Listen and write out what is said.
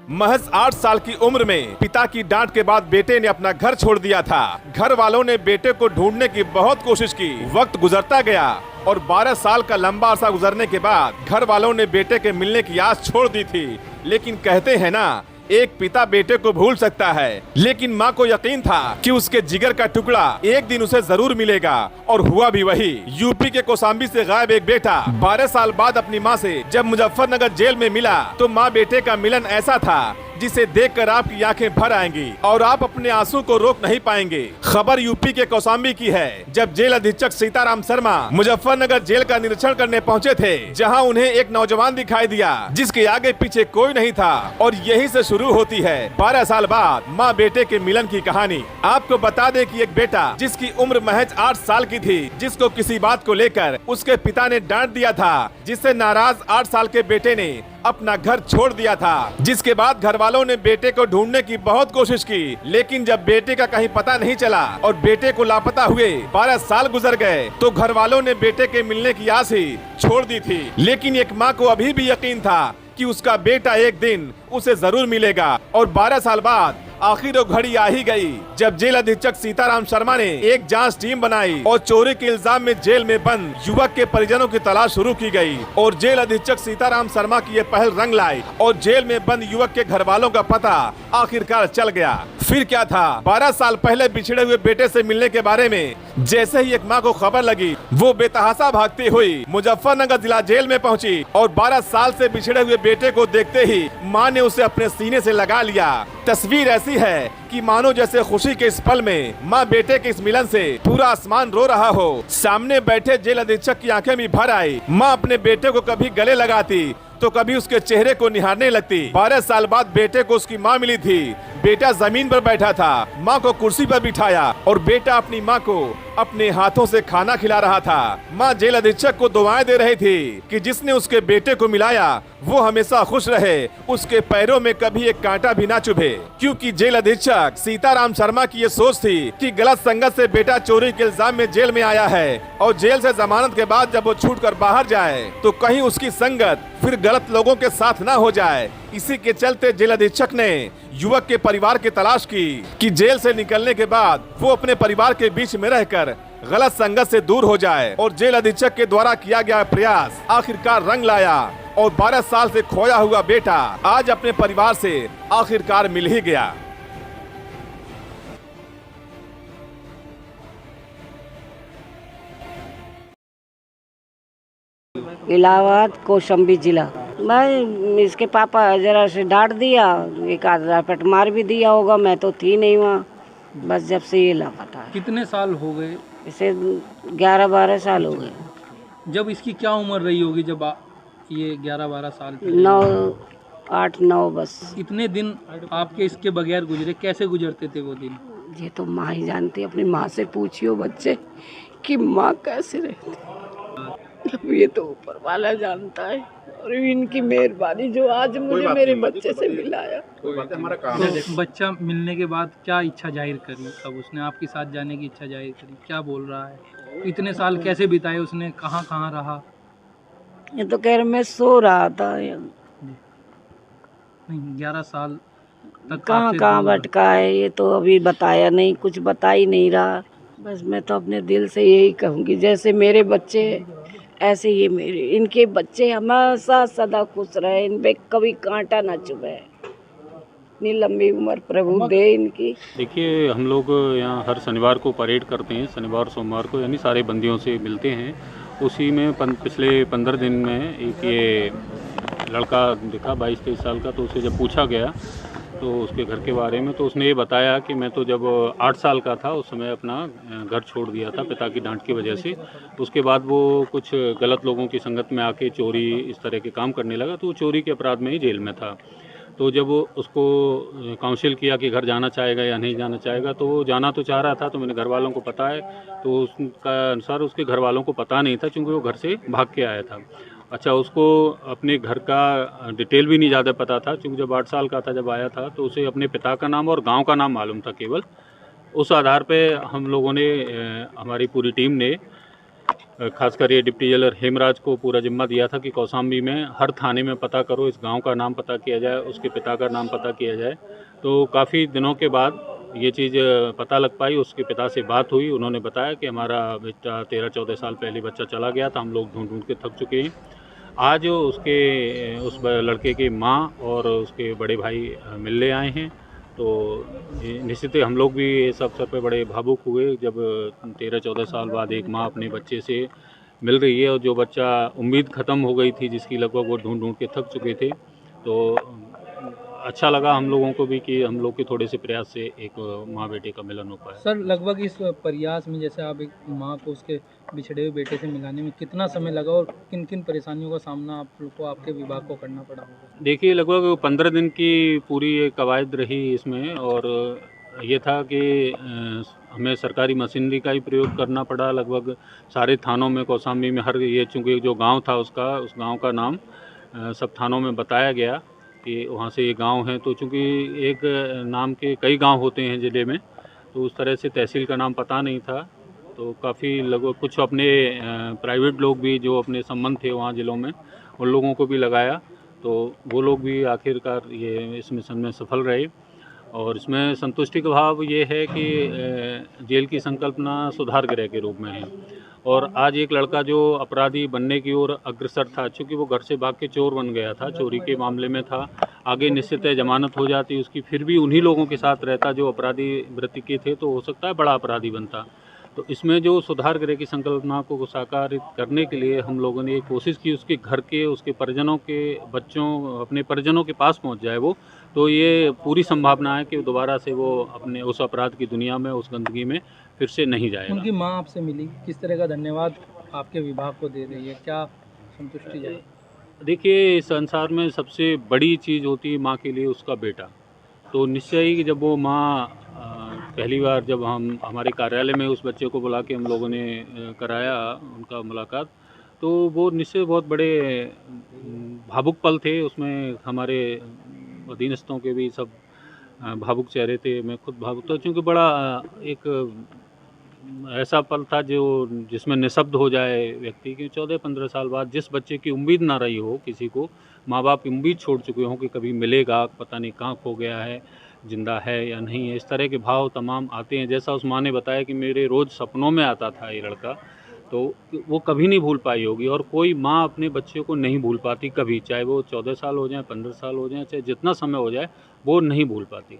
महज 8 साल की उम्र में पिता की डांट के बाद बेटे ने अपना घर छोड़ दिया था। घर वालों ने बेटे को ढूंढने की बहुत कोशिश की। वक्त गुजरता गया और 12 साल का लंबा अरसा गुजरने के बाद घर वालों ने बेटे के मिलने की आस छोड़ दी थी। लेकिन कहते हैं ना, एक पिता बेटे को भूल सकता है, लेकिन माँ को यकीन था कि उसके जिगर का टुकड़ा एक दिन उसे जरूर मिलेगा। और हुआ भी वही। यूपी के कौशाम्बी से गायब एक बेटा 12 साल बाद अपनी माँ से जब मुजफ्फरनगर जेल में मिला तो माँ बेटे का मिलन ऐसा था जिसे देखकर आपकी आंखें भर आएंगी और आप अपने आंसू को रोक नहीं पाएंगे। खबर यूपी के कौशाम्बी की है, जब जेल अधीक्षक सीताराम शर्मा मुजफ्फरनगर जेल का निरीक्षण करने पहुंचे थे, जहां उन्हें एक नौजवान दिखाई दिया जिसके आगे पीछे कोई नहीं था। और यहीं से शुरू होती है 12 साल बाद माँ बेटे के मिलन की कहानी। आपको बता दें कि एक बेटा जिसकी उम्र महज 8 साल की थी, जिसको किसी बात को लेकर उसके पिता ने डांट दिया था, जिससे नाराज 8 साल के बेटे ने अपना घर छोड़ दिया था। जिसके बाद घर वालों ने बेटे को ढूंढने की बहुत कोशिश की, लेकिन जब बेटे का कहीं पता नहीं चला और बेटे को लापता हुए 12 साल गुजर गए तो घर वालों ने बेटे के मिलने की आस ही छोड़ दी थी। लेकिन एक माँ को अभी भी यकीन था कि उसका बेटा एक दिन उसे जरूर मिलेगा। और 12 साल बाद आखिर वो घड़ी आ ही गई जब जेल अधीक्षक सीताराम शर्मा ने एक जांच टीम बनाई और चोरी के इल्जाम में जेल में बंद युवक के परिजनों की तलाश शुरू की गई। और जेल अधीक्षक सीताराम शर्मा की ये पहल रंग लाई और जेल में बंद युवक के घर वालों का पता आखिरकार चल गया। फिर क्या था, 12 साल पहले बिछड़े हुए बेटे से मिलने के बारे में जैसे ही एक माँ को खबर लगी, वो बेतहाशा भागती हुई मुजफ्फरनगर जिला जेल में पहुंची और 12 साल से बिछड़े हुए बेटे को देखते ही माँ ने उसे अपने सीने से लगा लिया। तस्वीर ऐसी है कि मानो जैसे खुशी के इस पल में माँ बेटे के इस मिलन से पूरा आसमान रो रहा हो। सामने बैठे जेल अधीक्षक की आंखें भी भर आई। माँ अपने बेटे को कभी गले लगाती तो कभी उसके चेहरे को निहारने लगती। 12 साल बाद बेटे को उसकी माँ मिली थी। बेटा जमीन पर बैठा था, माँ को कुर्सी पर बिठाया और बेटा अपनी माँ को अपने हाथों से खाना खिला रहा था। माँ जेल अधीक्षक को दुआएं दे रही थी कि जिसने उसके बेटे को मिलाया वो हमेशा खुश रहे, उसके पैरों में कभी एक कांटा भी ना चुभे। क्योंकि जेल अधीक्षक सीताराम शर्मा की ये सोच थी कि गलत संगत से बेटा चोरी के इल्जाम में जेल में आया है और जेल से जमानत के बाद जब वो छूटकर बाहर जाए तो कहीं उसकी संगत फिर गलत लोगों के साथ ना हो जाए। इसी के चलते जेल अधीक्षक ने युवक के परिवार की तलाश की कि जेल से निकलने के बाद वो अपने परिवार के बीच में रहकर गलत संगत से दूर हो जाए। और जेल अधीक्षक के द्वारा किया गया प्रयास आखिरकार रंग लाया और 12 साल से खोया हुआ बेटा आज अपने परिवार से आखिरकार मिल ही गया। इलाहाबाद कौशाम्बी जिला। मैं इसके पापा जरा से डांट दिया, एक आध रपट मार भी दिया होगा, मैं तो थी नहीं वहाँ। बस जब से ये लापता है। कितने साल हो गए इसे? 11-12 साल हो गए। जब इसकी क्या उम्र रही होगी जब ये 11-12 साल? 8-9 बस। इतने दिन आपके इसके बगैर गुजरे, कैसे गुजरते थे वो दिन? ये तो माँ ही जानती है, अपनी माँ से पूछियो बच्चे कि माँ कैसे रहती। अब ये तो ऊपर वाला जानता है और इनकी मेहरबानी जो आज मुझे मेरे बच्चे से मिलाया। तो बच्चा मिलने के बाद क्या इच्छा जाहिर करी? अब उसने आपके साथ जाने की इच्छा जाहिर करी, क्या बोल रहा है? इतने साल कैसे बिताए उसने, कहाँ कहाँ रहा? ये तो कह रहे मैं सो रहा था। नहीं, 11 साल तक कहाँ कहाँ भटका है ये तो अभी बताया नहीं, कुछ बता ही नहीं रहा। बस मैं तो अपने दिल से यही कहूँगी, जैसे मेरे बच्चे ऐसे ये मेरे, इनके बच्चे हमेशा सदा खुश रहे, इन पे कभी कांटा ना चुभे। इतनी लंबी उम्र प्रभु दे इनकी। देखिए, हम लोग यहाँ हर शनिवार को परेड करते हैं, शनिवार सोमवार को, यानी सारे बंदियों से मिलते हैं। उसी में पिछले 15 दिन में एक ये लड़का दिखा 22-23 साल का, तो उसे जब पूछा गया तो उसके घर के बारे में, तो उसने ये बताया कि मैं तो जब 8 साल का था उस समय अपना घर छोड़ दिया था पिता की डांट की वजह से। उसके बाद वो कुछ गलत लोगों की संगत में आके चोरी इस तरह के काम करने लगा, तो वो चोरी के अपराध में ही जेल में था। तो जब उसको काउंसिल किया कि घर जाना चाहेगा या नहीं जाना चाहेगा, तो वो जाना तो चाह रहा था। तो मेरे घर वालों को पता है, तो उसका अनुसार उसके घर वालों को पता नहीं था क्योंकि वो घर से भाग के आया था। अच्छा, उसको अपने घर का डिटेल भी नहीं ज़्यादा पता था क्योंकि जब 8 साल का था जब आया था, तो उसे अपने पिता का नाम और गांव का नाम मालूम था केवल। उस आधार पे हम लोगों ने, हमारी पूरी टीम ने खासकर ये डिप्टी जेलर हेमराज को पूरा जिम्मा दिया था कि कौशाम्बी में हर थाने में पता करो, इस गांव का नाम पता किया जाए, उसके पिता का नाम पता किया जाए। तो काफ़ी दिनों के बाद ये चीज़ पता लग पाई। उसके पिता से बात हुई, उन्होंने बताया कि हमारा बेटा 13-14 साल पहले बच्चा चला गया था, हम लोग ढूंढ ढूंढ के थक चुके हैं। आज उस लड़के की माँ और उसके बड़े भाई मिलने आए हैं। तो निश्चित ही हम लोग भी इस अवसर पर बड़े भावुक हुए जब 13-14 साल बाद एक माँ अपने बच्चे से मिल रही है, और जो बच्चा उम्मीद ख़त्म हो गई थी, जिसकी लगभग वो ढूंढ ढूंढ के थक चुके थे। तो अच्छा लगा हम लोगों को भी कि हम लोग के थोड़े से प्रयास से एक माँ बेटे का मिलन हो पाया। सर लगभग इस प्रयास में जैसे आप एक माँ को उसके बिछड़े हुए बेटे से मिलाने में कितना समय लगा और किन किन परेशानियों का सामना आप लोग को, आपके विभाग को करना पड़ा होगा? देखिए, लगभग 15 दिन की पूरी ये कवायद रही इसमें, और ये था कि हमें सरकारी मशीनरी का ही प्रयोग करना पड़ा। लगभग सारे थानों में, कौशाम्बी में, हर ये चूँकि जो गांव था उस गांव का नाम सब थानों में बताया गया कि वहाँ से ये गांव है। तो चूँकि एक नाम के कई गांव होते हैं ज़िले में, तो उस तरह से तहसील का नाम पता नहीं था। तो काफ़ी लगभग कुछ अपने प्राइवेट लोग भी जो अपने संबंध थे वहाँ ज़िलों में, उन लोगों को भी लगाया। तो वो लोग भी आखिरकार ये इस मिशन में सफल रहे। और इसमें संतुष्टि का भाव ये है कि जेल की संकल्पना सुधार गृह के रूप में है। और आज एक लड़का जो अपराधी बनने की ओर अग्रसर था, चूँकि वो घर से भाग के चोर बन गया था, चोरी के मामले में था, आगे निश्चित है जमानत हो जाती उसकी, फिर भी उन्हीं लोगों के साथ रहता जो अपराधी वृत्ति के थे, तो हो सकता है बड़ा अपराधी बनता। तो इसमें जो सुधार गृह की संकल्पना को साकारित करने के लिए हम लोगों ने ये कोशिश की उसके घर के, उसके परिजनों के बच्चों, अपने परिजनों के पास पहुंच जाए वो। तो ये पूरी संभावना है कि दोबारा से वो अपने उस अपराध की दुनिया में, उस गंदगी में फिर से नहीं जाएगा। उनकी माँ आपसे मिली, किस तरह का धन्यवाद आपके विभाग को दे रही है, क्या संतुष्टि जाए? देखिए, इस संसार में सबसे बड़ी चीज़ होती है माँ के लिए उसका बेटा। तो निश्चय ही जब वो माँ पहली बार जब हम हमारे कार्यालय में उस बच्चे को बुला के हम लोगों ने कराया उनका मुलाकात, तो वो निश्चय बहुत बड़े भावुक पल थे। उसमें हमारे अधीनस्थों के भी सब भावुक चेहरे थे, मैं खुद भावुक था, क्योंकि बड़ा एक ऐसा पल था जो जिसमें निःशब्द हो जाए व्यक्ति कि 14-15 साल बाद जिस बच्चे की उम्मीद ना रही हो, किसी को माँ बाप उम्मीद छोड़ चुके हों कि कभी मिलेगा, पता नहीं कहाँ खो गया है, जिंदा है या नहीं है, इस तरह के भाव तमाम आते हैं। जैसा उस माँ ने बताया कि मेरे रोज़ सपनों में आता था ये लड़का, तो वो कभी नहीं भूल पाई होगी। और कोई माँ अपने बच्चे को नहीं भूल पाती कभी, चाहे वो 14 साल हो जाए, 15 साल हो जाए, चाहे जितना समय हो जाए, वो नहीं भूल पाती।